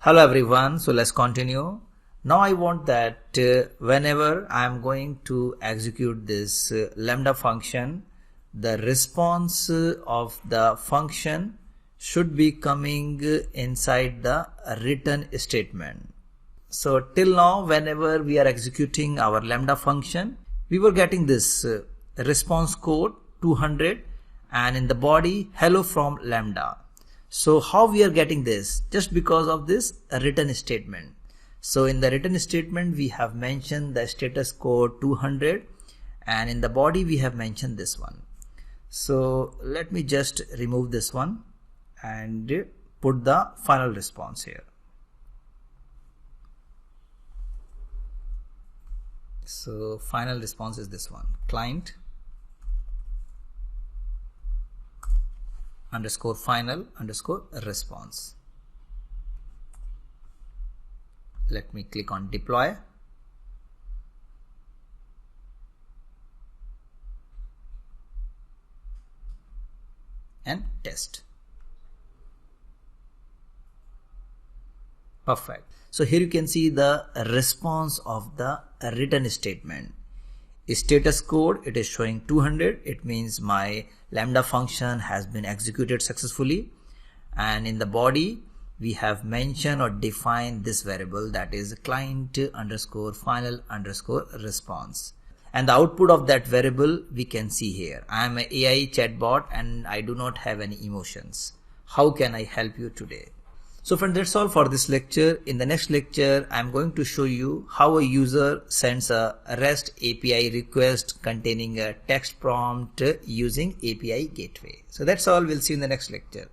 Hello everyone, so let's continue. Now I want that whenever I am going to execute this lambda function, the response of the function should be coming inside the return statement. So till now, whenever we are executing our lambda function, we were getting this response code 200 and in the body hello from lambda. So how we are getting this? Just because of this return statement. So in the return statement we have mentioned the status code 200 and in the body we have mentioned this one. So let me just remove this one and put the final response here. So final response is this one, client underscore final underscore response. Let me click on deploy. And test. Perfect. So here you can see the response of the return statement. Status code, it is showing 200. It means my lambda function has been executed successfully. And in the body, we have mentioned or defined this variable, that is client underscore final underscore response. And the output of that variable we can see here. I am an AI chatbot and I do not have any emotions. How can I help you today? So friends, that's all for this lecture. In the next lecture, I'm going to show you how a user sends a REST API request containing a text prompt using API gateway. So that's all. We'll see you in the next lecture.